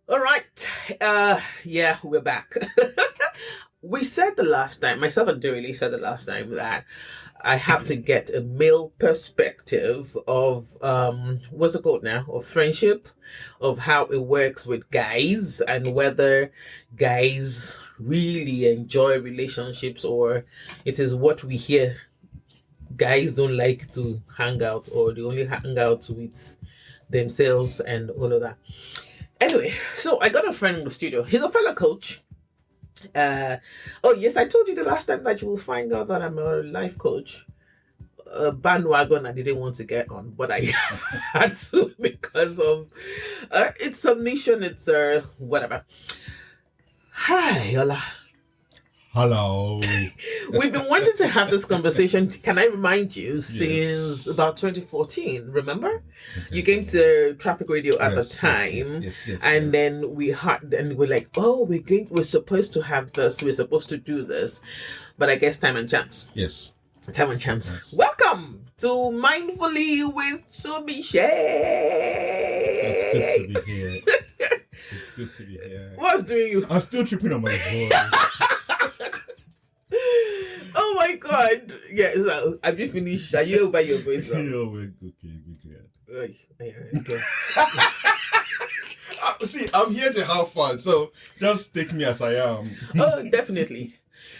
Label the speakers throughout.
Speaker 1: All right. Yeah, we're back. We said the last time, myself and Doreen said the last time that I have to get a male perspective of what's it called now? Of friendship, of how it works with guys and whether guys really enjoy relationships or it is what we hear. Guys don't like to hang out or they only hang out with themselves and all of that. Anyway, so I got a friend in the studio. He's a fellow coach. Oh yes, I told you the last time that you will find out that I'm a life coach. A bandwagon I didn't want to get on, but I had to because of it's submission. It's whatever. Hi, Yola.
Speaker 2: Hello.
Speaker 1: We've been wanting to have this conversation. Can I remind you since about 2014? Remember, you came to Traffic Radio at the time, and then we had, and we're like, oh, we're supposed to have this. We're supposed to do this, but I guess time and chance.
Speaker 2: Yes.
Speaker 1: Time and chance. Yes. Welcome to Mindfully with Sumishe.
Speaker 2: It's good to be here. It's good to be here.
Speaker 1: What's doing you?
Speaker 2: I'm still tripping on my voice.
Speaker 1: Oh my god. Yeah, so have you finished? Are you over your voice now?
Speaker 2: Oh, we're good.
Speaker 1: Okay.
Speaker 2: See, I'm here to have fun, so just take me as I am.
Speaker 1: Oh, definitely.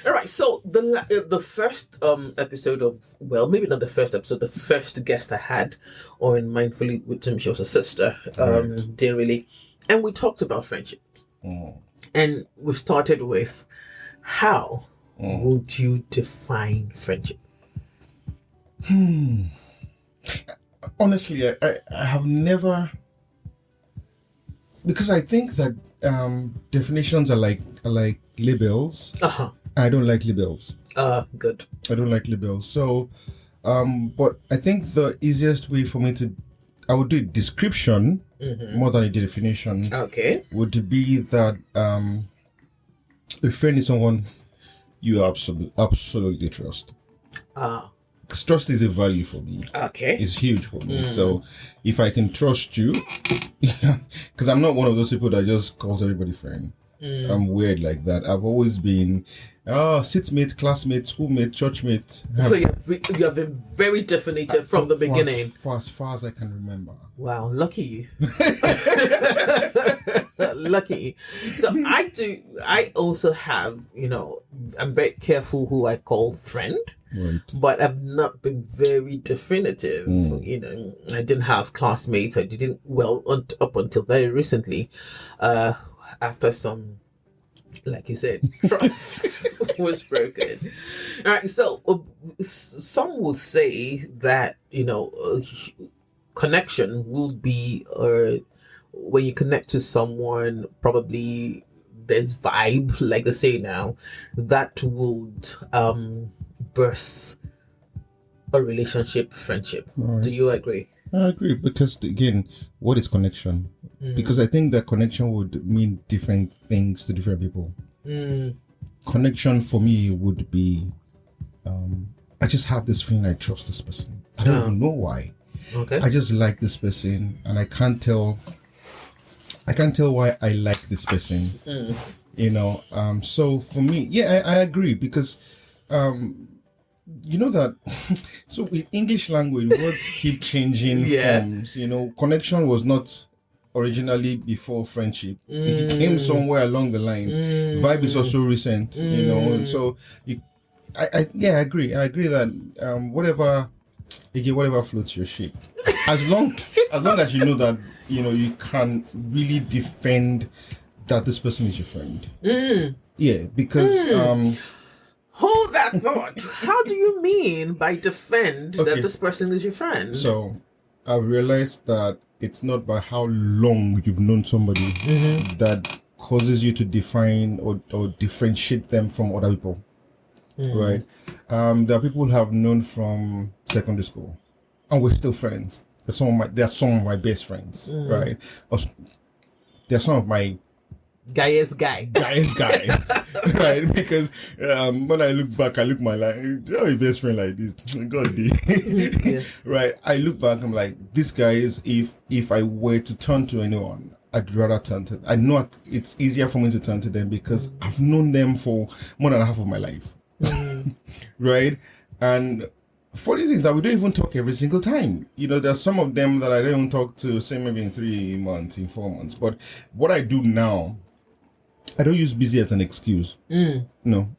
Speaker 1: All right, so the first episode of, well, maybe not the first episode, the first guest I had on Mindfully with Tim, she was a sister, dearly, and we talked about friendship. And we started with how would you define friendship?
Speaker 2: Honestly, I have never, because I think that definitions are like labels. I don't like labels.
Speaker 1: Good.
Speaker 2: I don't like labels. So, but I think the easiest way for me I would do description more than a definition.
Speaker 1: Okay.
Speaker 2: Would be that a friend is someone you absolutely trust. Trust is a value for me.
Speaker 1: Okay.
Speaker 2: It's huge for me. So if I can trust you, because I'm not one of those people that just calls everybody friend. I'm weird like that. I've always been seatmate, classmate, schoolmate, churchmate.
Speaker 1: So you have been very definitive from the beginning.
Speaker 2: As far as I can remember.
Speaker 1: Wow, lucky you. Lucky. So I also have, I'm very careful who I call friend.
Speaker 2: Right.
Speaker 1: But I've not been very definitive. I didn't have classmates. I didn't, up until very recently, after some, like you said, trust was broken. All right, so some would say that, connection will be, when you connect to someone, probably there's vibe, like they say now, that would birth a relationship, friendship. Right. Do you agree?
Speaker 2: I agree, because again, what is connection? Because I think that connection would mean different things to different people. Connection for me would be, I just have this feeling I trust this person. I don't even know why.
Speaker 1: Okay.
Speaker 2: I just like this person, and I can't tell why I like this person. So for me, I agree, because that so in English language words keep changing forms. Connection was not originally before friendship. It came somewhere along the line. Vibe is also recent, and so I agree. I agree that whatever floats your ship, as long as you know that you can really defend that this person is your friend. Because
Speaker 1: hold that thought. How do you mean by defend that this person is your friend?
Speaker 2: So I've realized that it's not by how long you've known somebody that causes you to define or differentiate them from other people. Right? There are people who have known from secondary school, and we're still friends. They're some of my best friends, right? They're some of my
Speaker 1: guyest guys,
Speaker 2: right? Because when I look back, I look my life. How your best friend like this? God, right? I look back, I'm like, these guys. If I were to turn to anyone, I'd rather turn to. I know it's easier for me to turn to them because I've known them for more than half of my life, right? And funny things that we don't even talk every single time. There's some of them that I don't even talk to, say maybe in 3 months, in 4 months. But what I do now, I don't use busy as an excuse. No.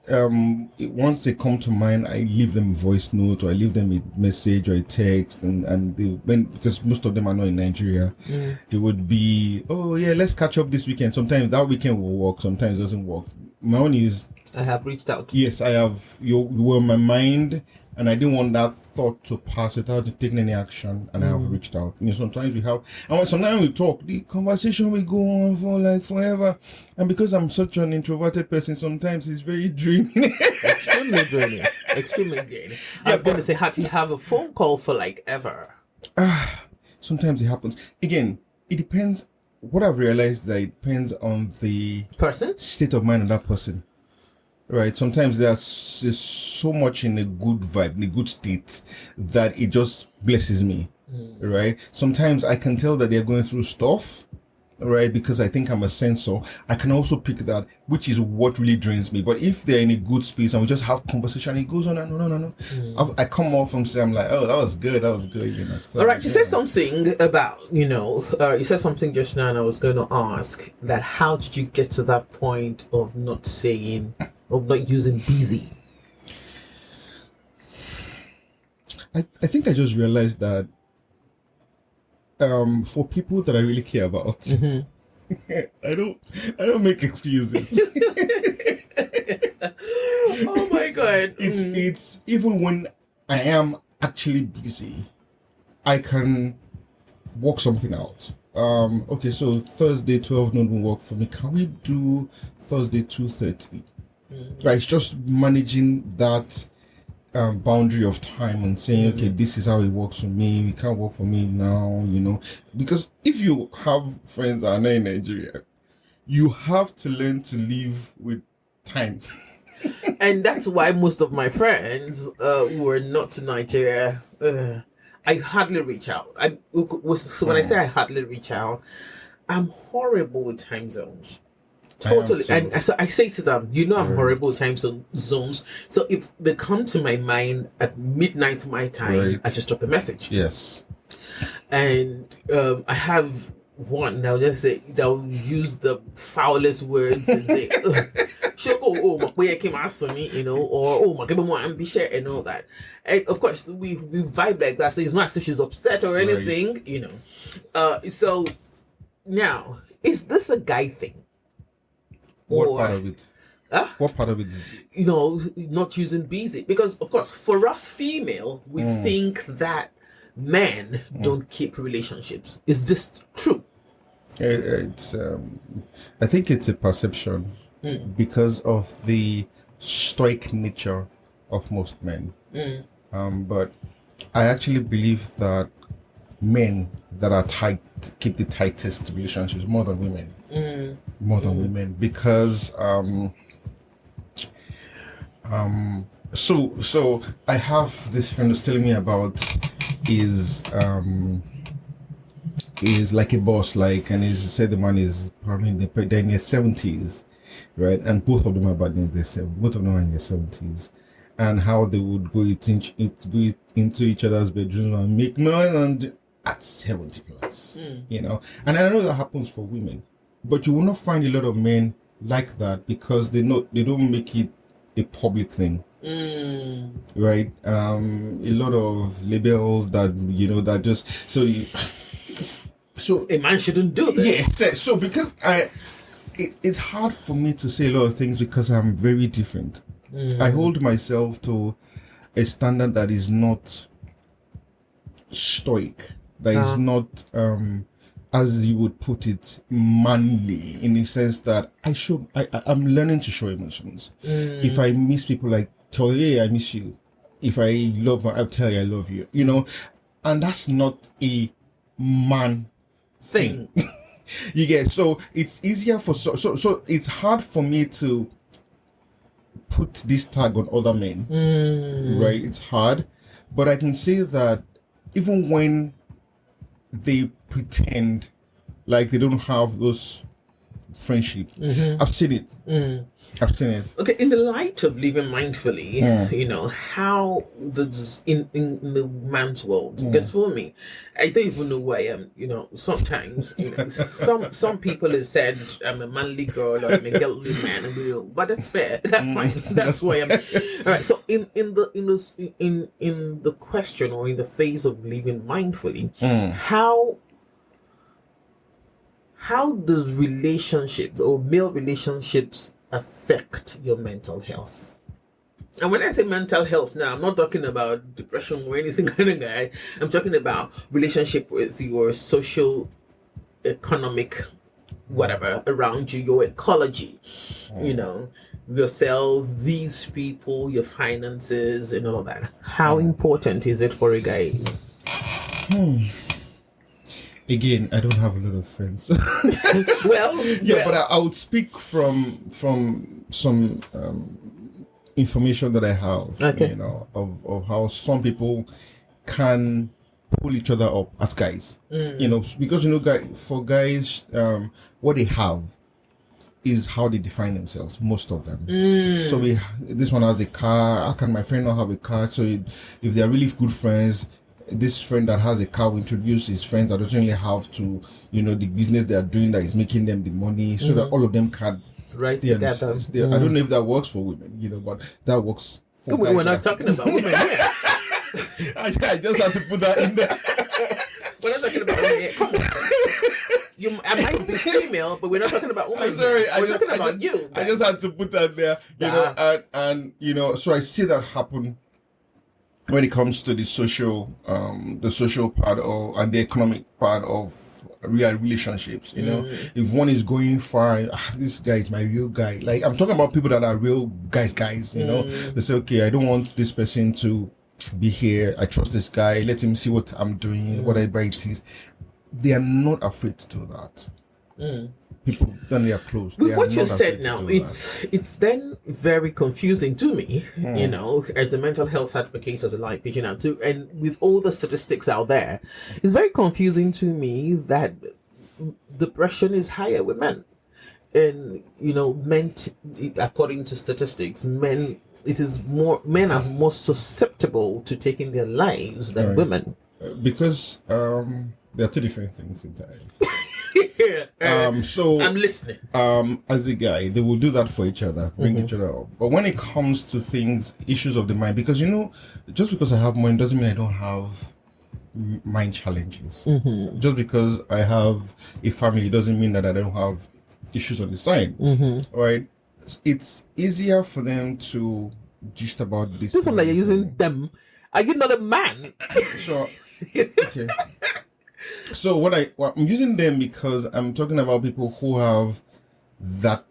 Speaker 2: Once they come to mind, I leave them a voice note, or I leave them a message or a text, and because most of them are not in Nigeria, it would be, oh yeah, let's catch up this weekend. Sometimes that weekend will work, sometimes it doesn't work. My own is,
Speaker 1: I have reached out.
Speaker 2: yes, I have. You were in my mind, and I didn't want that thought to pass without taking any action, and I have reached out. Sometimes we have, and sometimes we talk, the conversation will go on for like forever, and because I'm such an introverted person, sometimes it's very draining.
Speaker 1: Extremely draining. Extremely draining. I was going to say, how do you have a phone call for like ever?
Speaker 2: Sometimes it happens. Again, it depends. What I've realized that it depends on the
Speaker 1: Person?
Speaker 2: state of mind of that person. Right. Sometimes there's so much in a good vibe, in a good state, that it just blesses me. Right. Sometimes I can tell that they're going through stuff. Right. Because I think I'm a sensor. I can also pick that, which is what really drains me. But if they're in a good space and we just have conversation, it goes on and on and on. I come off and say, I'm like, oh, that was good. So,
Speaker 1: all right. You said something about, you said something just now, and I was going to ask that, how did you get to that point of not using busy?
Speaker 2: I think I just realized that for people that I really care about, I don't make excuses.
Speaker 1: Oh my God.
Speaker 2: It's even when I am actually busy, I can work something out. Okay, so Thursday 12 noon will work for me. Can we do Thursday 2:30? Right, it's just managing that boundary of time and saying, okay, this is how it works for me. It can't work for me now, because if you have friends that are not in Nigeria, you have to learn to live with time.
Speaker 1: And that's why most of my friends who are not in Nigeria, I hardly reach out. So when I say I hardly reach out, I'm horrible with time zones. Totally. And so I say to them, I'm horrible with time zones. So if they come to my mind at midnight my time, I just drop a message.
Speaker 2: Yes.
Speaker 1: And I have one now, just say, they'll use the foulest words and say, she'll go, oh, my boy came out to me, or oh, my give me more ambition and all that. And of course, we vibe like that. So it's not as if she's upset or anything, So now, is this a guy thing?
Speaker 2: What part of it? What part of it is
Speaker 1: not using busy? Because, of course, for us female, we think that men don't keep relationships. Is this true?
Speaker 2: It's I think it's a perception because of the stoic nature of most men. But I actually believe that men that are tight keep the tightest relationships more than women. Because so I have this friend who's telling me about is like a boss, and he said the man is probably in their 70s, right? And both of them are about in their 70s, and how they would go into each other's bedroom and make noise and at 70 plus, and I know that happens for women, but you will not find a lot of men like that because they don't make it a public thing. Right? A lot of labels that that just so
Speaker 1: a man shouldn't do this.
Speaker 2: Yes. So because it's hard for me to say a lot of things because I'm very different. I hold myself to a standard that is not stoic, that is not as you would put it, manly, in the sense that I'm learning to show emotions. If I miss people, like tell you, hey, I miss you. If I love her, I'll tell you I love you. And that's not a man thing. You get, so it's easier for so it's hard for me to put this tag on other men. Right? It's hard, but I can say that even when they pretend like they don't have those friendship. I've seen it. I've seen it.
Speaker 1: Okay, in the light of living mindfully, how does in the man's world? Because for me, I don't even know who I am. Sometimes some people have said I'm a manly girl or I'm a girly man, but that's fair. That's fine. That's who I am. All right. So in the question or in the phase of living mindfully, how does relationships or male relationships affect your mental health? And when I say mental health now, I'm not talking about depression or anything kind of guy. I'm talking about relationship with your social, economic, whatever around you, your ecology, yourself, these people, your finances, and all of that. How important is it for a guy?
Speaker 2: Again, I don't have a lot of friends. But I would speak from some information that I have, of how some people can pull each other up as guys. Because for guys, what they have is how they define themselves. Most of them. So this one has a car. How can my friend not have a car? So if they are really good friends, this friend that has a car will introduce his friends that doesn't really have to, the business they are doing that is making them the money, so that all of them can
Speaker 1: rise together.
Speaker 2: I don't know if that works for women, but that works for guys.
Speaker 1: We're not talking about women here.
Speaker 2: I just have to put that in there.
Speaker 1: We're not talking about women here. Come on. I might be female, but we're not talking about women.
Speaker 2: I'm sorry.
Speaker 1: We're talking about you.
Speaker 2: I just had to put that there, and so I see that happen when it comes to the social part and the economic part of real relationships. If one is going far, this guy is my real guy. Like, I'm talking about people that are real guys. They say, okay, I don't want this person to be here. I trust this guy. Let him see what I'm doing, whatever it is. They are not afraid to do that. People then they are close.
Speaker 1: With what you said now, it's then very confusing to me, as a mental health advocate, as a life patient now too, and with all the statistics out there, it's very confusing to me that depression is higher with men. And men, according to statistics, men are more susceptible to taking their lives than women.
Speaker 2: Because there are two different things entirely.
Speaker 1: So I'm listening.
Speaker 2: As a guy, they will do that for each other, bring each other up. But when it comes to issues of the mind, because just because I have money doesn't mean I don't have mind challenges. Just because I have a family doesn't mean that I don't have issues on the side. Right? It's easier for them to gist about this.
Speaker 1: This one that you're using them. Are you not a man?
Speaker 2: Sure. Okay. So I'm using them because I'm talking about people who have that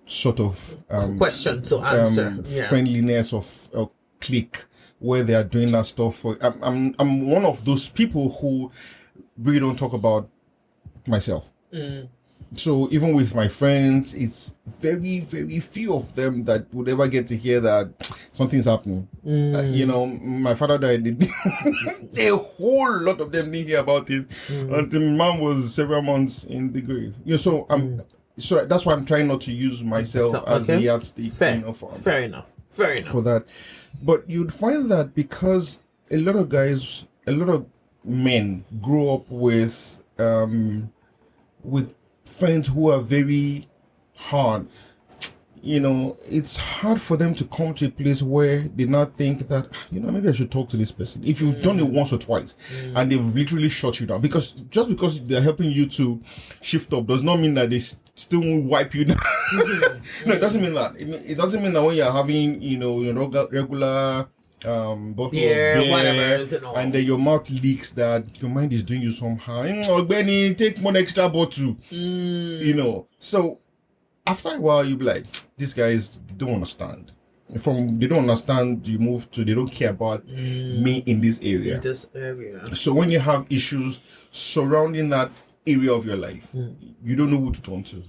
Speaker 2: sort of
Speaker 1: question to answer,
Speaker 2: friendliness of clique where they are doing that stuff. I'm one of those people who really don't talk about myself. So even with my friends, it's very, very few of them that would ever get to hear that something's happening. My father died. A whole lot of them didn't hear about it until mom was several months in the grave. So that's why I'm trying not to use myself as a yardstick.
Speaker 1: Fair enough.
Speaker 2: For that, but you'd find that because a lot of men grow up with friends who are very hard, it's hard for them to come to a place where they not think that, maybe I should talk to this person. If you've done it once or twice and they've literally shut you down, because just because they're helping you to shift up does not mean that they still won't wipe you down. No, it doesn't mean that. It doesn't mean that when you're having, regular bottle of beer, and then your mouth leaks, that your mind is doing you somehow. Benny, take one extra bottle. So after a while, you'll be like, these guys don't understand. They don't understand, you move to, they don't care about me in this area. So when you have issues surrounding that area of your life, you don't know who to turn to.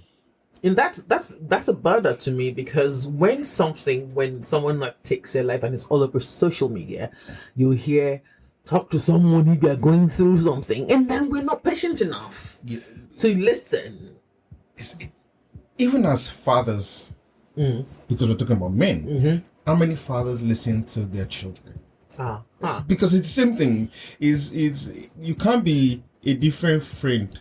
Speaker 1: And that's a bother to me, because when someone like takes their life and it's all over social media, you hear, talk to someone if you're going through something, and then we're not patient enough. to listen.
Speaker 2: Even as fathers, because we're talking about men, how many fathers listen to their children? Because it's the same thing. Is you can't be a different friend.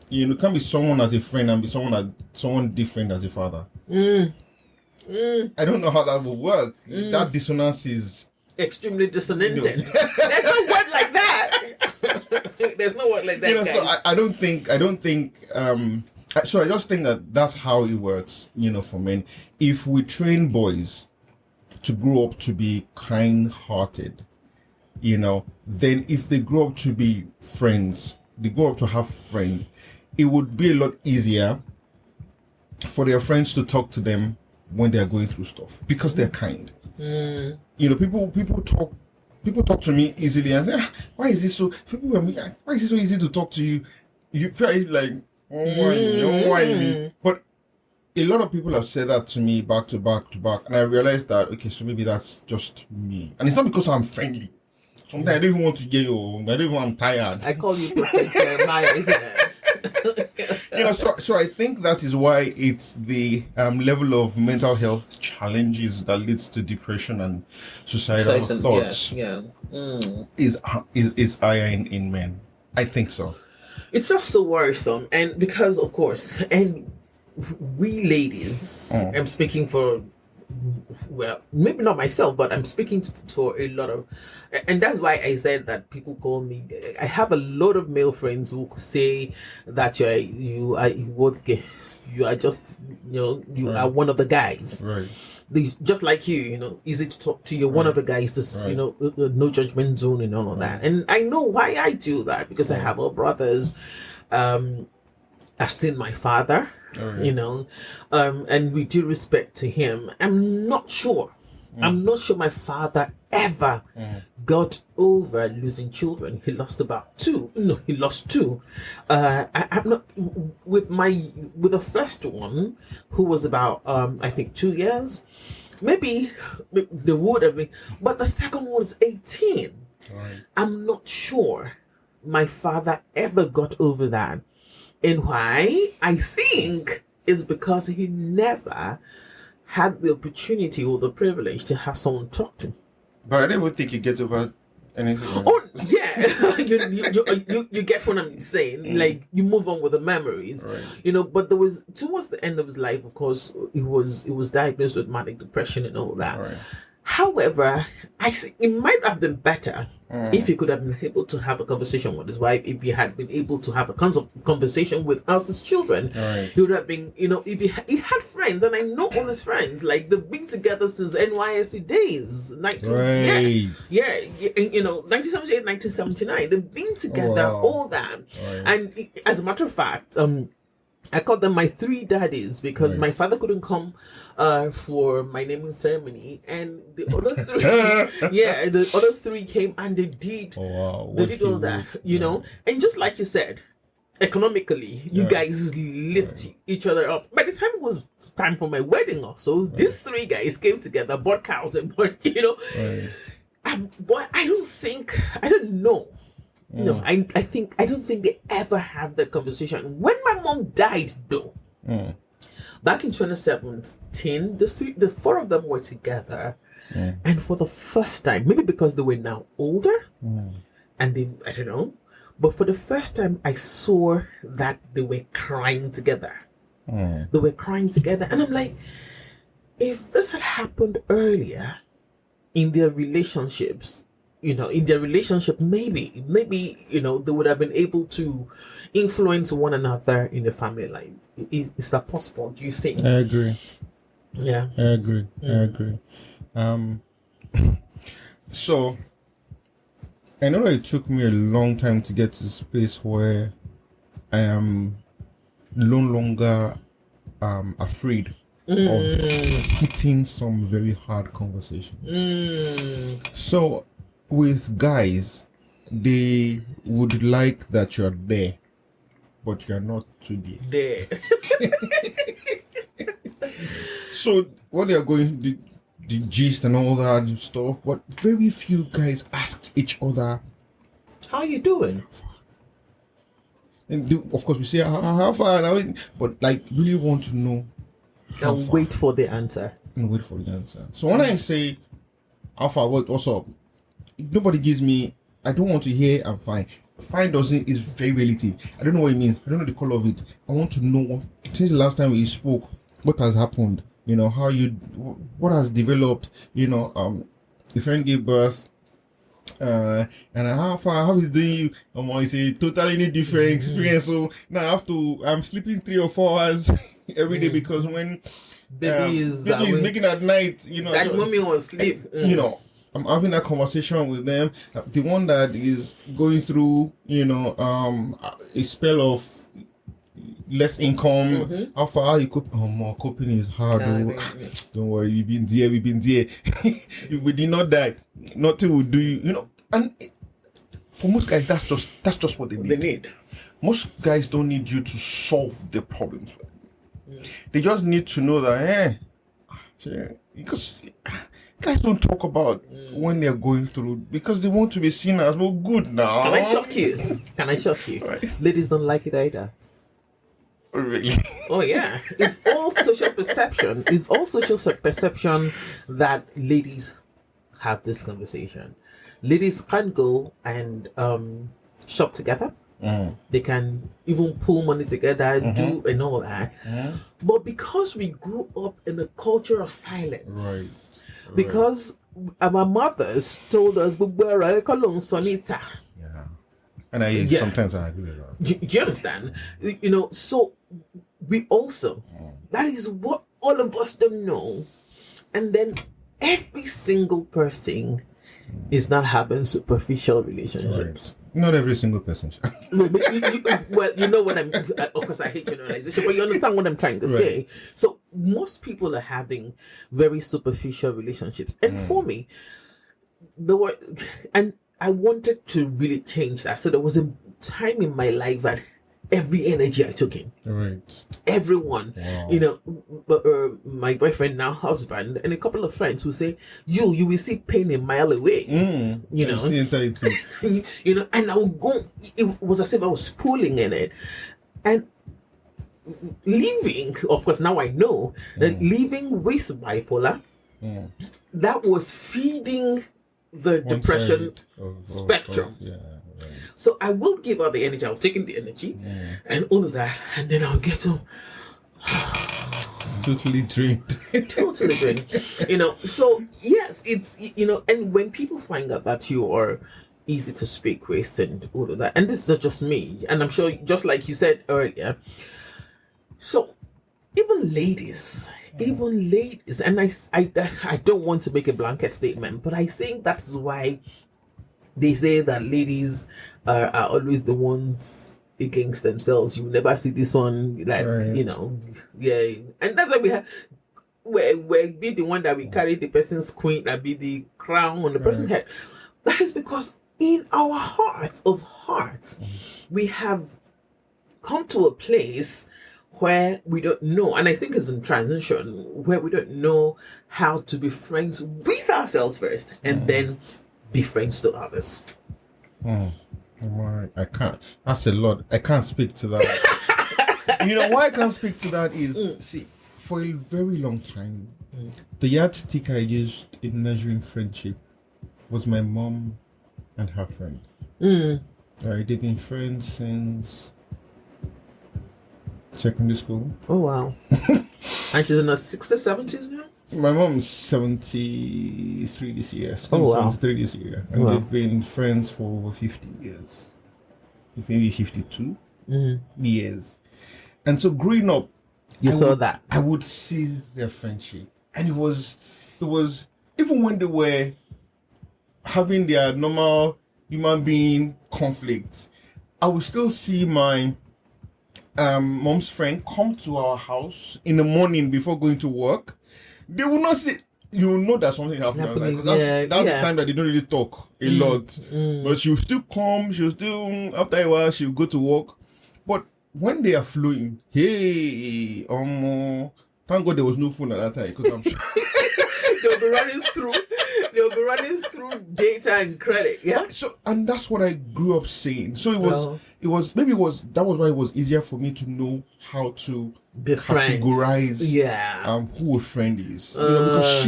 Speaker 2: You can't be someone as a friend and be someone different as a father. I don't know how that will work. That dissonance is
Speaker 1: extremely dissonant. There's no word like that. There's no word like that. Guys.
Speaker 2: So I don't think. So I just think that's how it works. For men, if we train boys to grow up to be kind-hearted, then if they grow up to be friends, they grow up to have friends, it would be a lot easier for their friends to talk to them when they are going through stuff because they're kind. People talk to me easily and say, why is this so easy to talk to you? You feel like, why me? But a lot of people have said that to me back to back, and I realized that, okay, so maybe that's just me. And it's not because I'm friendly. Sometimes I don't even want to get you. I don't even want, I'm tired.
Speaker 1: I call you Prophet Jeremiah, isn't it?
Speaker 2: So I think that is why it's the level of mental health challenges that leads to depression and suicidal thoughts is higher in men. I think so.
Speaker 1: It's just so worrisome, and because of course, and we ladies, I'm speaking for, well, maybe not myself, but I'm speaking to a lot of, and that's why I said that people call me. I have a lot of male friends who say that you are just you are one of the guys,
Speaker 2: right?
Speaker 1: Just like you, easy to talk to. You're one of the guys. This no judgment zone and all of that. And I know why I do that because I have brothers. I've seen my father. And we do respect to him. I'm not sure my father ever got over losing children. He lost about two. No, he lost two. I'm not with the first one, who was about I think 2 years. Maybe there would have been, but the second one was 18.
Speaker 2: Right.
Speaker 1: I'm not sure my father ever got over that. And why? I think is because he never had the opportunity or the privilege to have someone talk to.
Speaker 2: But I don't even think you get over anything.
Speaker 1: Oh yeah, you get what I'm saying. Like you move on with the memories,
Speaker 2: right.
Speaker 1: But there was towards the end of his life, of course, he was diagnosed with manic depression and all that.
Speaker 2: Right.
Speaker 1: However, I think it might have been better if he could have been able to have a conversation with his wife. If he had been able to have a conversation with us as children,
Speaker 2: right.
Speaker 1: He would have been, if he had friends, and I know all his friends, like they've been together since NYSC days, 1978, 1979. They've been together, all that,
Speaker 2: right.
Speaker 1: And as a matter of fact, I called them my three daddies because my father couldn't come for my naming ceremony, and the other three, the other three came and they did all that, and just like you said, economically, you guys lift each other up. By the time it was time for my wedding, also these three guys came together, bought cows and bought, but I don't know. No, I don't think they ever have that conversation. When my mom died, though, back in 2017, the four of them were together, and for the first time, maybe because they were now older, and I don't know, but for the first time, I saw that they were crying together. They were crying together, and I'm like, if this had happened earlier in their relationships, maybe, they would have been able to influence one another in the family life. Is that possible? Do you think?
Speaker 2: I agree.
Speaker 1: Yeah.
Speaker 2: I agree. So, I know that it took me a long time to get to the space where I am no longer afraid of hitting some very hard conversations. So, with guys, they would like that you're there, but you're not too there. So when they're going the gist and all that stuff, but very few guys ask each other,
Speaker 1: how you doing?
Speaker 2: And of course, we say how far, but like really want to know.
Speaker 1: And wait for the answer.
Speaker 2: And wait for the answer. So when I say how far, what's up? If nobody gives me, I don't want to hear I'm fine. Fine doesn't is very relative. I don't know what it means. I don't know the color of it. I want to know since the last time we spoke, what has happened. You know, what has developed. You know, the friend gave birth. And how is doing? It's a totally different experience. So now I'm sleeping 3 or 4 hours every day because when baby is making at night, you know,
Speaker 1: that mommy won't sleep.
Speaker 2: You know, I'm having a conversation with them. The one that is going through, you know, a spell of less income. How far you cope? More coping is hard. Don't worry, we've been there. If we did not die, nothing will do you. You know, and for most guys, that's just what they need. Most guys don't need you to solve the problems for them. They just need to know that, because guys don't talk about when they're going through because they want to be seen as well good now.
Speaker 1: Can I shock you? Right. Ladies don't like it either.
Speaker 2: Really?
Speaker 1: Oh yeah, it's all social perception. It's all social perception that ladies have this conversation. Ladies can't go and shop together. They can even pull money together, do and all that. But because we grew up in a culture of silence, because our mothers told us, "Sonita."
Speaker 2: And sometimes I agree with that.
Speaker 1: Do you understand? You know, so we also, that is what all of us don't know. And then every single person is not having superficial relationships.
Speaker 2: Right. Not every single person.
Speaker 1: Well, you know what of course I hate generalization, but you understand what I'm trying to say. So most people are having very superficial relationships. And for me, I wanted to really change that. So there was a time in my life that every energy I took in.
Speaker 2: Right.
Speaker 1: Everyone. Wow. You know, my boyfriend, now husband, and a couple of friends who say, you will see pain a mile away. You know. You know, and I would go, it was as if I was pulling in it. And living, of course, now I know that living with bipolar, that was feeding the depression spectrum. So I will give her the energy. I've taken the energy and all of that, and then I'll get to
Speaker 2: totally drained.
Speaker 1: You know, so yes, it's, you know, and when people find out that you are easy to speak with and all of that, and this is not just me, and I'm sure just like you said earlier, so even ladies, and I don't want to make a blanket statement, but I think that's why they say that ladies are always the ones against themselves. You never see this one, like, you know, and that's why we're be the one that we carry the person's queen, that be the crown on the person's head. That is because in our hearts of hearts, we have come to a place where we don't know, and I think it's in transition, where we don't know how to be friends with ourselves first and then be friends to others.
Speaker 2: I can't. That's a lot. I can't speak to that. You know why I can't speak to that is, see, for a very long time, the yardstick I used in measuring friendship was my mom and her friend. They've been friends since secondary school.
Speaker 1: Oh wow. And she's in her 60s, 70s now?
Speaker 2: My mom's 73 this year.
Speaker 1: Oh wow.
Speaker 2: 73 this year. And they've been friends for over 50 years. Maybe 52 years. And so growing up, I would see their friendship. And it was even when they were having their normal human being conflict, I would still see my mom's friend come to our house in the morning before going to work. They will not say, you will know that something happened. Because that's the time that they don't really talk a lot. But she'll still come, after a while, she'll go to work. But when they are flowing, thank God there was no phone at that time, because I'm sure
Speaker 1: they'll be running through They'll be running through data and credit. Yeah.
Speaker 2: So, and that's what I grew up saying. So that was why it was easier for me to know how to
Speaker 1: Be friends.
Speaker 2: categorize who a friend is. Because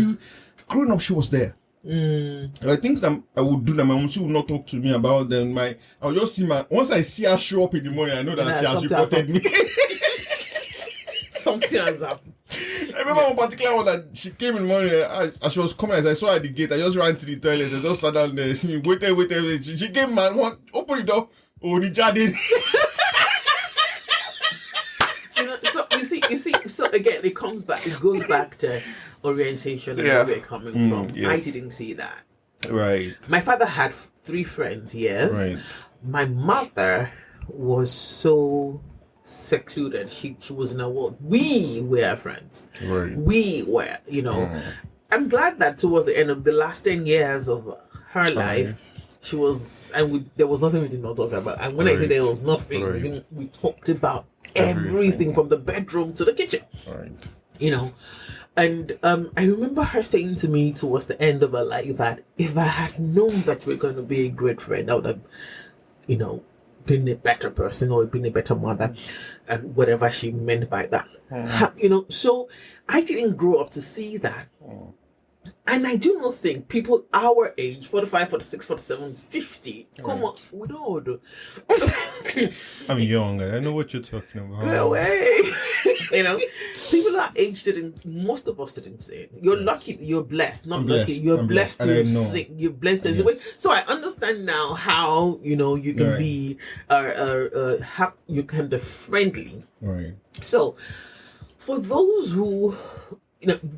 Speaker 2: growing up, she was there. Like things that I would do that my mom, she would not talk to me about them. I'll just see once I see her show up in the morning, I know that she has reported me.
Speaker 1: Something has happened.
Speaker 2: I remember one particular one that she came in the morning as she was coming, as I saw her at the gate, I just ran to the toilet, I just sat down there, she waited. She came, man, open the door, Nijadin.
Speaker 1: You see, so again, it goes back to orientation and where we're coming from. Yes. I didn't see that.
Speaker 2: Right.
Speaker 1: My father had 3 friends, yes. Right. My mother was so secluded. She was in a world. We were friends. Right. We were, I'm glad that towards the end of the last 10 years of her life, she was, and there was nothing we did not talk about. And when I say there was nothing, we talked about everything from the bedroom to the kitchen. Right. And I remember her saying to me towards the end of her life that if I had known that you were going to be a great friend, I would have, been a better person or been a better mother, and whatever she meant by that. So I didn't grow up to see that. And I do not think people our age, 45, 46, 47, 50, come on, we don't do.
Speaker 2: I'm young, I know what you're talking about.
Speaker 1: Go away. People our age most of us didn't say it. You're lucky, you're blessed, not lucky. You're blessed to sing. You're blessed to sing. So I understand now how, you can be, how you can be friendly. Right. So for those who,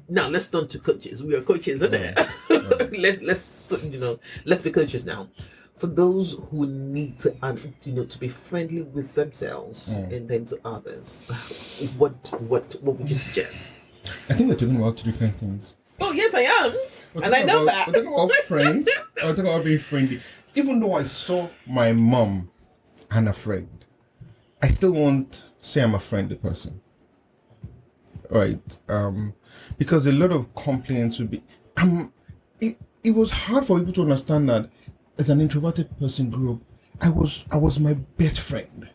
Speaker 1: now let's turn to coaches. We are coaches, isn't it? Let's be coaches now. For those who need to, to be friendly with themselves and then to others, what would you suggest?
Speaker 2: I think we're talking about 2 different things.
Speaker 1: Oh yes, I am, and I know that.
Speaker 2: We're talking about friends. We're talking about being friendly. Even though I saw my mom and a friend, I still won't say I'm a friendly person. Right, because a lot of complaints would be. It was hard for people to understand that as an introverted person grew up, I was my best friend.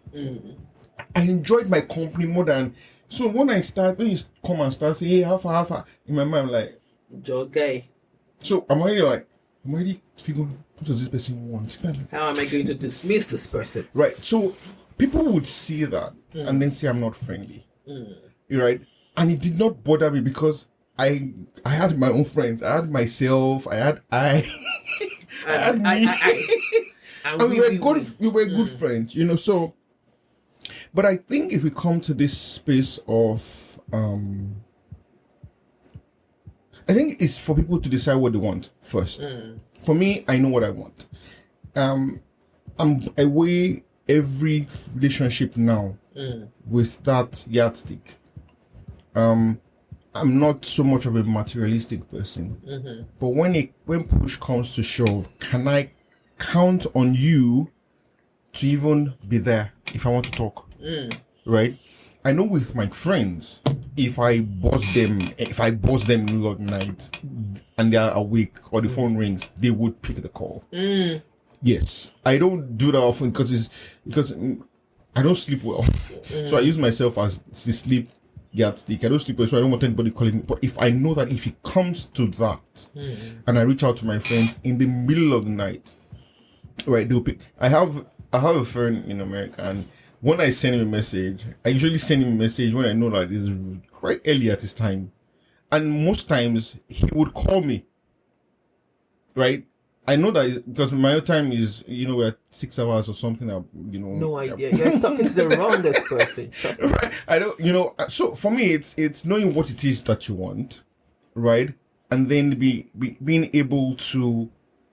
Speaker 2: I enjoyed my company more than. So when you come and start saying, "Hey, how far," in my mind, I'm like,
Speaker 1: "Okay."
Speaker 2: So I'm already figuring what does this person want?
Speaker 1: How am I going to dismiss this person?
Speaker 2: Right. So people would see that and then say I'm not friendly. You're right. And it did not bother me because I had my own friends. I had myself. I had me. And we were good friends, So, but I think if we come to this space of, I think it's for people to decide what they want first. For me, I know what I want. I weigh every relationship now with that yardstick. I'm not so much of a materialistic person, but when push comes to shove, can I count on you to even be there if I want to talk? Right? I know with my friends, if I buzz them in the middle of the night and they are awake or the phone rings, they would pick the call. Yes, I don't do that often because I don't sleep well, so I use myself as the sleep yardstick. I don't sleep well, so I don't want anybody calling me. But if I know that if it comes to that, and I reach out to my friends in the middle of the night, right, they'll pick. I have a friend in America, and when I send him a message, I usually send him a message when I know that it's quite early at his time, and most times he would call me. Right. I know that because my time is, we're 6 hours or something.
Speaker 1: No idea. You're talking to the wrongest person.
Speaker 2: Right. I don't. So for me, it's knowing what it is that you want, right, and then being able to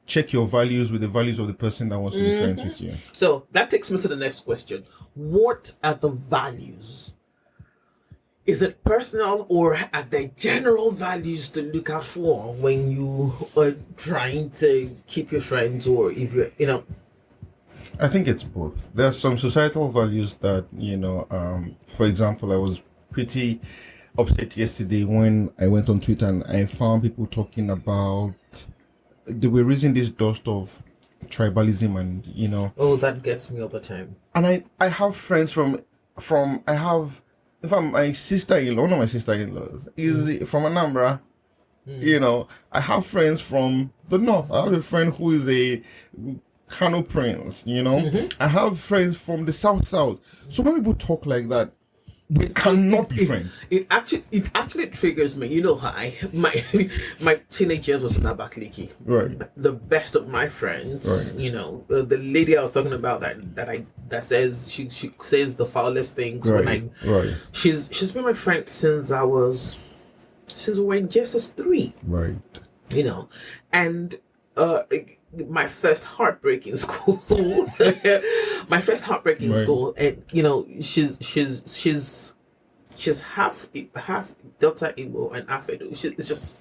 Speaker 2: check your values with the values of the person that wants to be friends with you.
Speaker 1: So that takes me to the next question: what are the values? Is it personal or are there general values to look out for when you are trying to keep your friends, or if you're,
Speaker 2: I think it's both. There are some societal values that, for example, I was pretty upset yesterday when I went on Twitter and I found people talking about they were raising this dust of tribalism, and
Speaker 1: Oh, that gets me all the time.
Speaker 2: and I have friends from I have, in fact, my sister-in-law, one of my sister-in-laws is from Anambra. I have friends from the north. I have a friend who is a Kano Prince. I have friends from the south. So when people talk like that, we cannot be friends.
Speaker 1: It actually triggers me. You know how my teenage years was in Abakaliki.
Speaker 2: Right.
Speaker 1: The best of my friends,
Speaker 2: Right.
Speaker 1: the lady I was talking about that says she says the foulest things
Speaker 2: Right. Right.
Speaker 1: she's been my friend since we were in Jesus 3.
Speaker 2: Right.
Speaker 1: And my first heartbreak in school,
Speaker 2: Right.
Speaker 1: school, and she's half Delta Igbo and half Edo. It's just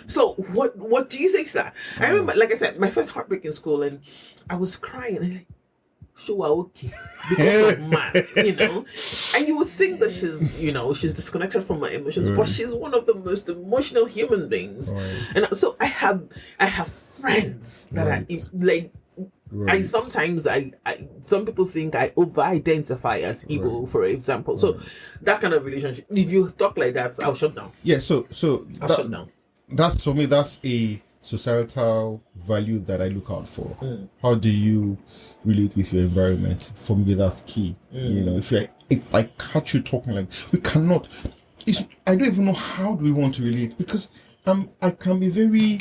Speaker 1: So what do you say to that? I remember, like I said, my first heartbreak in school, and I was crying. And like, sure, okay, because of man, and you would think that she's disconnected from my emotions, but she's one of the most emotional human beings.
Speaker 2: Right.
Speaker 1: And so I have friends that
Speaker 2: Right.
Speaker 1: are like.
Speaker 2: Right.
Speaker 1: Some people think I over-identify as Igbo, for example. So that kind of relationship, if you talk like that, I'll shut down.
Speaker 2: Yeah. So
Speaker 1: I'll shut down.
Speaker 2: that's, for me, that's a societal value that I look out for. How do you relate with your environment? For me, that's key. If I catch you talking like, we cannot. I don't even know how do we want to relate, because I can be very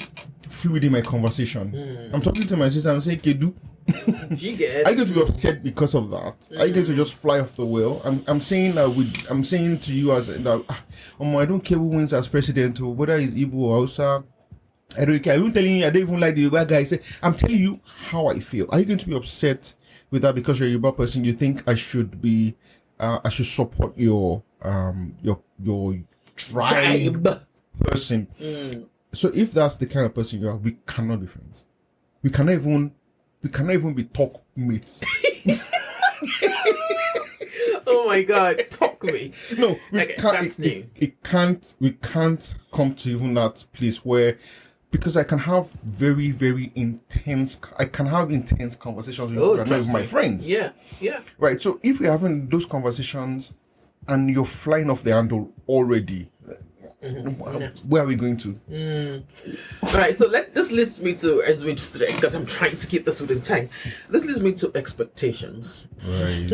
Speaker 2: fluid in my conversation. I'm talking to my sister and saying, Kedu, I get to be upset because of that. I get to just fly off the wheel. I'm saying to you as I don't care who wins as president, or whether it's Igbo or Hausa. I don't care. I'm telling you, I don't even like the Yoruba guy. I'm telling you how I feel. Are you going to be upset with that because you're a Yoruba person? You think I should support your tribe person? So if that's the kind of person you are, we cannot be friends. We cannot even be talk mates.
Speaker 1: Oh my God, talk me.
Speaker 2: No, we can't.
Speaker 1: That's new.
Speaker 2: We can't come to even that place where, because I can have very, very intense conversations with my friends.
Speaker 1: Yeah.
Speaker 2: Right. So if we're having those conversations and you're flying off the handle already, where are we going to?
Speaker 1: All right, so this leads me to, as we just today, because I'm trying to keep this within time. This leads me to expectations.
Speaker 2: Right.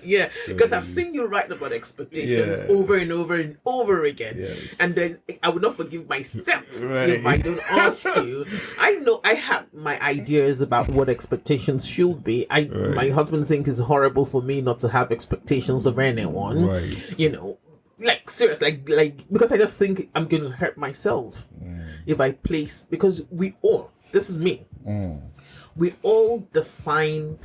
Speaker 1: Yeah, because I've seen you write about expectations over and over and over again.
Speaker 2: Yes.
Speaker 1: And then I would not forgive myself
Speaker 2: Right.
Speaker 1: if I don't ask you. I know I have my ideas about what expectations should be. My husband thinks it's horrible for me not to have expectations of anyone.
Speaker 2: Right.
Speaker 1: Like seriously, like because I just think I'm going to hurt myself if I place, because this is me. We all define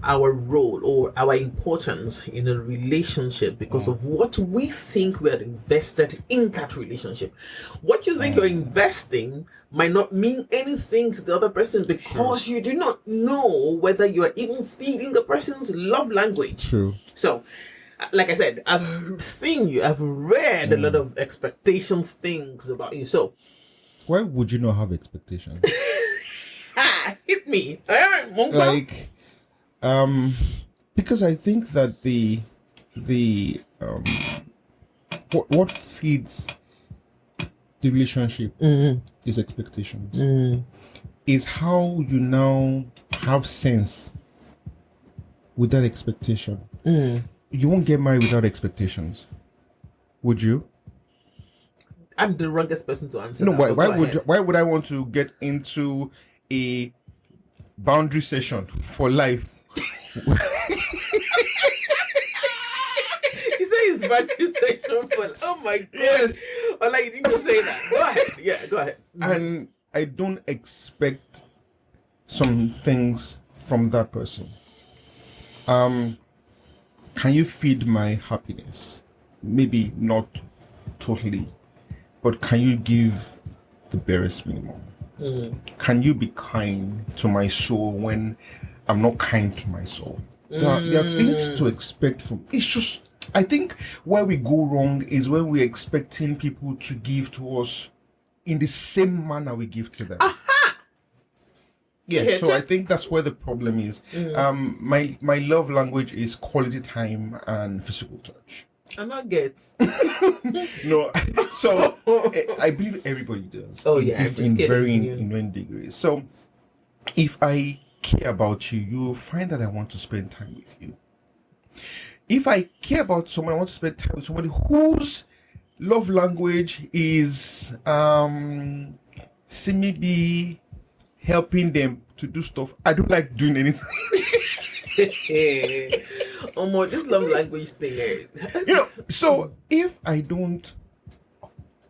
Speaker 1: our role or our importance in a relationship because of what we think we are invested in that relationship. What you think you're investing might not mean anything to the other person, because you do not know whether you are even feeding the person's love language.
Speaker 2: True.
Speaker 1: So, like I said, I've seen you, I've read a lot of expectations things about you. So,
Speaker 2: why would you not have expectations?
Speaker 1: hit me. Like,
Speaker 2: because I think that the what feeds the relationship is expectations. Is how you now have sense with that expectation. You won't get married without expectations, would you?
Speaker 1: I'm the wrongest person to answer.
Speaker 2: No,
Speaker 1: that,
Speaker 2: why would I want to get into a boundary session for life?
Speaker 1: You say it's boundary session for, oh my God.
Speaker 2: Yes.
Speaker 1: Or like, you didn't say that. Go ahead. Yeah, go ahead.
Speaker 2: And I don't expect some things from that person. Can you feed my happiness? Maybe not totally, but can you give the barest minimum? Can you be kind to my soul when I'm not kind to my soul? There are things to expect from. It's just, I think where we go wrong is when we're expecting people to give to us in the same manner we give to them.
Speaker 1: Yeah,
Speaker 2: so I think that's where the problem is. My love language is quality time and physical touch.
Speaker 1: I'm not get.
Speaker 2: No, so I believe everybody does.
Speaker 1: Oh yeah,
Speaker 2: in varying degrees. So if I care about you, you will find that I want to spend time with you. If I care about someone, I want to spend time with somebody whose love language is see me be helping them to do stuff. I don't like doing anything.
Speaker 1: This love language thing.
Speaker 2: So if I don't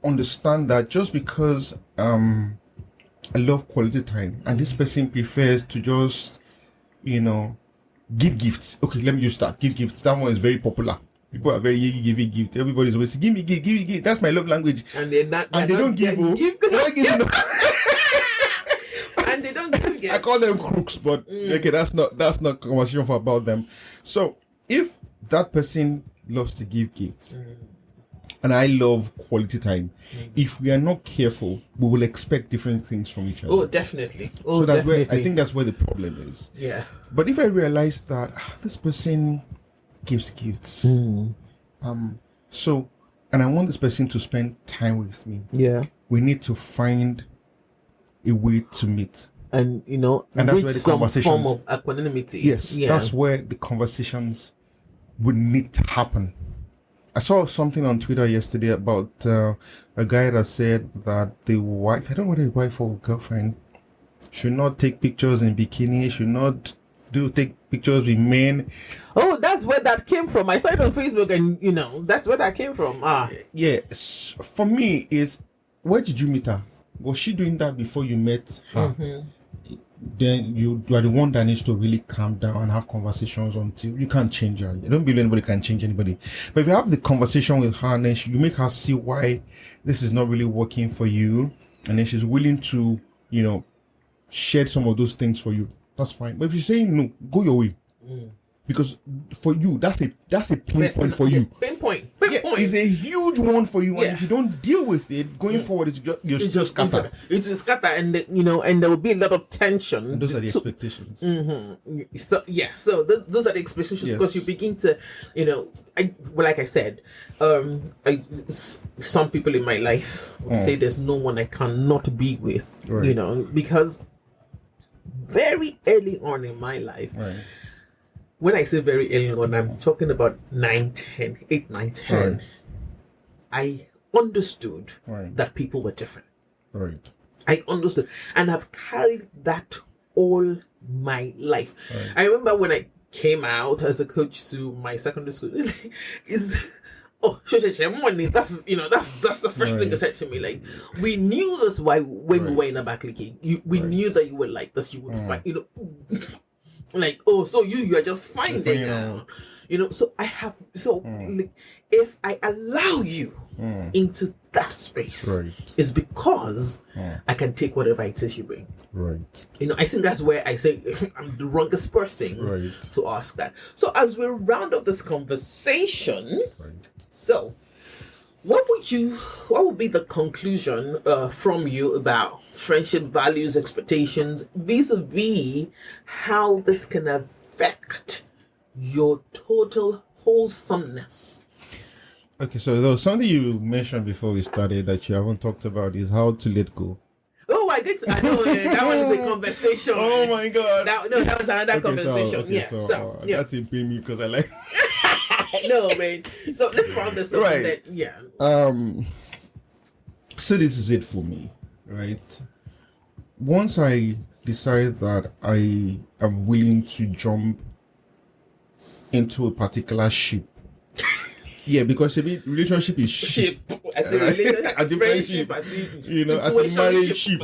Speaker 2: understand that just because I love quality time and this person prefers to just, give gifts. Okay, let me just start. Give gifts. That one is very popular. People are very giving gifts. Everybody's always give me gift. That's my love language.
Speaker 1: And they don't give. And they don't give gifts.
Speaker 2: I call them crooks, but okay, that's not conversation for about them. So if that person loves to give gifts and I love quality time, if we are not careful, we will expect different things from each other.
Speaker 1: Oh, definitely.
Speaker 2: So that's where I think that's where the problem is.
Speaker 1: Yeah.
Speaker 2: But if I realize that this person gives gifts, and I want this person to spend time with me, we need to find a way to meet.
Speaker 1: And
Speaker 2: and that's where the conversations,
Speaker 1: form of equanimity.
Speaker 2: Yes, that's where the conversations would need to happen. I saw something on Twitter yesterday about a guy that said that the wife, I don't know whether his wife or girlfriend, should not take pictures in bikini, should not take pictures with men.
Speaker 1: Oh, that's where that came from. I saw it on Facebook, and that's where that came from.
Speaker 2: Yeah, for me is, where did you meet her? Was she doing that before you met her? Then you are the one that needs to really calm down and have conversations until you can't change her. I don't believe anybody can change anybody. But if you have the conversation with her and then you make her see why this is not really working for you, and then she's willing to, shed some of those things for you, that's fine. But if you're saying no, go your way. Because for you, that's a pinpoint for you.
Speaker 1: Pinpoint.
Speaker 2: It's a huge one for you, and if you don't deal with it going forward, it's just scatter.
Speaker 1: It will scatter, and and there will be a lot of tension.
Speaker 2: And those are the expectations.
Speaker 1: So those are the expectations, because you begin to, like I said, some people in my life would say there's no one I cannot be with, because very early on in my life. Right. When I say very early on, I'm talking about 8, 9, 10. I understood that people were different.
Speaker 2: Right.
Speaker 1: I understood. And I've carried that all my life. Right. I remember when I came out as a coach to my secondary school, money. That's the first thing they said to me. Like, we knew this when we were in a back league. We knew that you would like this. You would fight. Like, so you are just finding out. So I have like, if I allow you into that space, it's because I can take whatever it is you bring.
Speaker 2: Right.
Speaker 1: I think that's where I say I'm the wrongest person to ask that. So as we round up this conversation, so what would be the conclusion from you about friendship values, expectations, vis-a-vis how this can affect your total wholesomeness?
Speaker 2: Okay, so there was something you mentioned before we started that you haven't talked about, is how to let go.
Speaker 1: Oh, I know that one is a conversation.
Speaker 2: Oh my god.
Speaker 1: That was another conversation. So
Speaker 2: that's in me because I like
Speaker 1: no, man. So let's round this up.
Speaker 2: Right. So this is it for me, right? Once I decide that I am willing to jump into a particular ship, because a relationship is ship.
Speaker 1: As a relationship,
Speaker 2: a different ship. As a married ship.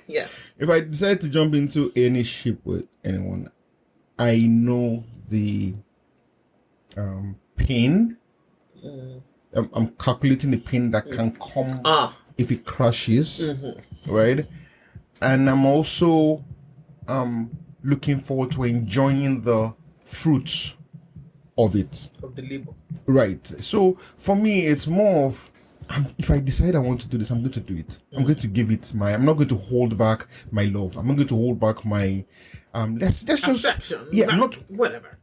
Speaker 1: Yeah.
Speaker 2: If I decide to jump into any ship with anyone, I know the pain. I'm calculating the pain that can come if it crashes, right? And I'm also looking forward to enjoying the fruits of it,
Speaker 1: of the labor.
Speaker 2: Right. So for me, it's more of if I decide I want to do this, I'm going to do it. I'm going to give it I'm not going to hold back my love. I'm not going to hold back my let's just
Speaker 1: affection.
Speaker 2: I'm not
Speaker 1: whatever.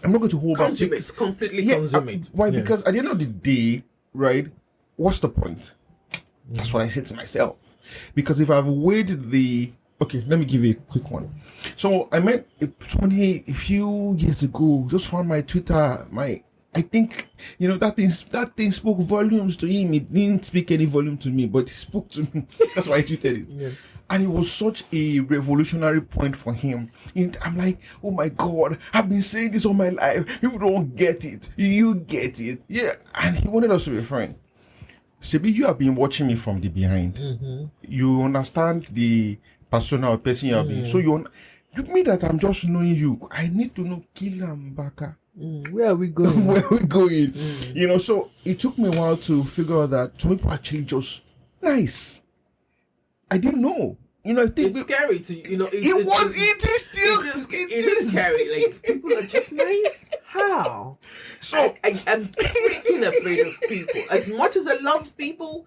Speaker 2: I'm not going to hold
Speaker 1: Consume
Speaker 2: back.
Speaker 1: it, completely consume it.
Speaker 2: Why? Yeah. Because at the end of the day, right? What's the point? That's what I say to myself. Because if I've weighed okay, let me give you a quick one. So I met somebody a few years ago. Just found my Twitter. I think that thing spoke volumes to him. It didn't speak any volume to me, but it spoke to me. That's why I tweeted it. Yeah. And it was such a revolutionary point for him. And I'm like, oh my God, I've been saying this all my life. People don't get it. You get it. Yeah. And he wanted us to be friends. Sebi, you have been watching me from the behind. Mm-hmm. You understand the persona or person you have been. So you mean that I'm just knowing you. I need to know Kila Mbaka.
Speaker 1: Where are we going?
Speaker 2: Where are we going? So it took me a while to figure out that some people are actually just nice. I didn't know. I think
Speaker 1: it's scary to
Speaker 2: it is still
Speaker 1: it is scary. Like, people are just nice. How? So I'm freaking afraid of people. As much as I love people,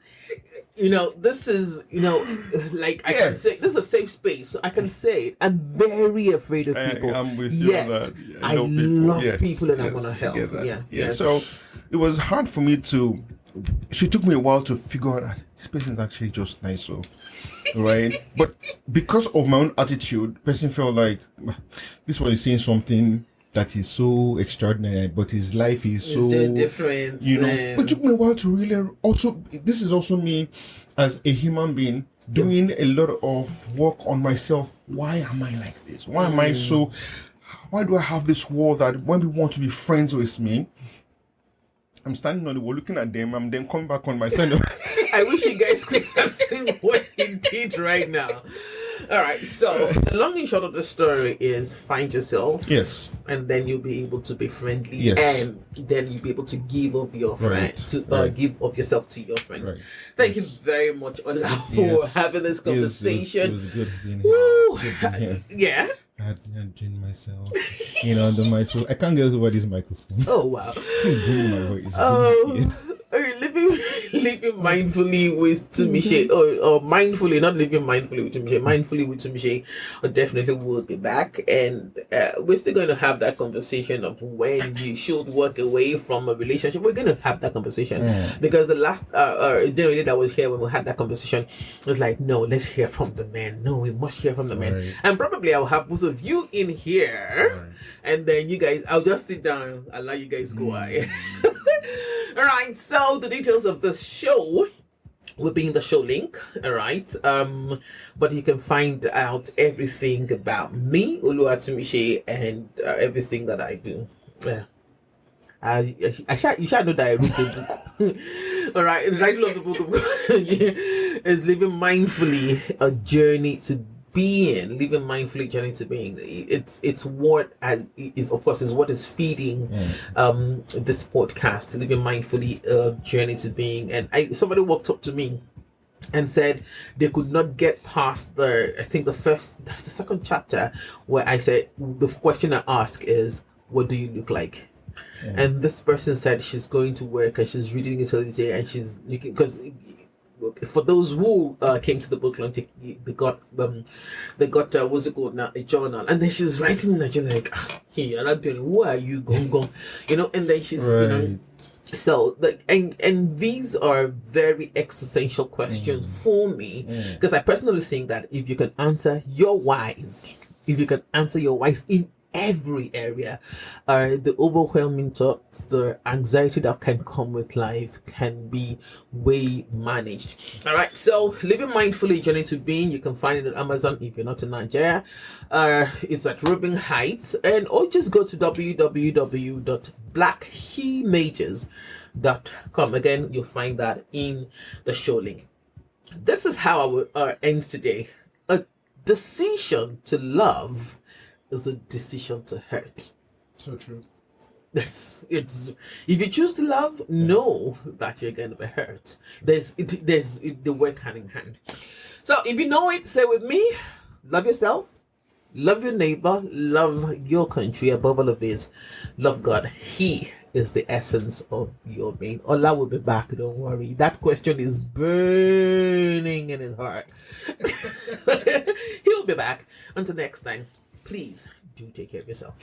Speaker 1: this is like I can say this is a safe space, so I can say it. I'm very afraid of people.
Speaker 2: I'm with you on that.
Speaker 1: I love people and I want to help. Yeah.
Speaker 2: So it was hard for me to. So it took me a while to figure out that this person is actually just nice, right? But because of my own attitude, the person felt like this one is saying something that is so extraordinary, but his life is so
Speaker 1: different.
Speaker 2: It took me a while to really also. This is also me as a human being doing a lot of work on myself. Why am I like this? Why am I so? Why do I have this wall that when people want to be friends with me? I'm standing on the wall looking at them. I'm then coming back on my side.
Speaker 1: I wish you guys could have seen what he did right now. All right, so the long and short of the story is find yourself.
Speaker 2: Yes.
Speaker 1: And then you'll be able to be friendly.
Speaker 2: Yes.
Speaker 1: And then you'll be able to give of your friend, give of yourself to your friends. Right. Thank you very much, Ola, for having this conversation.
Speaker 2: It was good being here.
Speaker 1: Yeah.
Speaker 2: I had to drain myself, the microphone. I can't get over this microphone.
Speaker 1: Oh, wow.
Speaker 2: It's booming my voice.
Speaker 1: Living mindfully with Tumishe, or mindfully, not living mindfully with Tumishe, mindfully with Tumishe, definitely will be back. And we're still going to have that conversation of when you should walk away from a relationship. We're going to have that conversation because the last lady that was here when we had that conversation was like, no, let's hear from the man. No, we must hear from the man. Right. And probably I'll have both of you in here, and then you guys, I'll just sit down, allow you guys go out. All right, so the details of this show will be in the show link. All right, but you can find out everything about me, Oluwatumishe, and everything that I do. Yeah, you should know that I wrote a book. All right, the title of the book is "Living Mindfully: A Journey to Being." Living mindfully, journey to being. It's what is what is feeding this podcast. Living mindfully, journey to being. And somebody walked up to me and said they could not get past that's the second chapter, where I said the question I ask is, what do you look like? And this person said she's going to work and she's reading it every day and she's looking, because for those who came to the book launch, they got what's it called now, a journal, and then she's writing in the journal like, hey, who are you, gong, and then she's so and these are very existential questions for me, because I personally think that if you can answer your whys in every area, the overwhelming thoughts, the anxiety that can come with life can be way managed. All right, so Living Mindfully, Journey to Being, you can find it on Amazon if you're not in Nigeria. It's at Ruben Heights, or just go to www.blackhemajors.com. Again, you'll find that in the show link. This is how our ends today. A decision to love is a decision to hurt.
Speaker 2: So true.
Speaker 1: It's if you choose to love, know that you're going to be hurt. There's the work hand in hand. So if you know it, say with me: love yourself, love your neighbor, love your country, above all of this, love God. He is the essence of your being? Allah will be back, don't worry. That question is burning in his heart. He'll be back. Until next time, please do take care of yourself.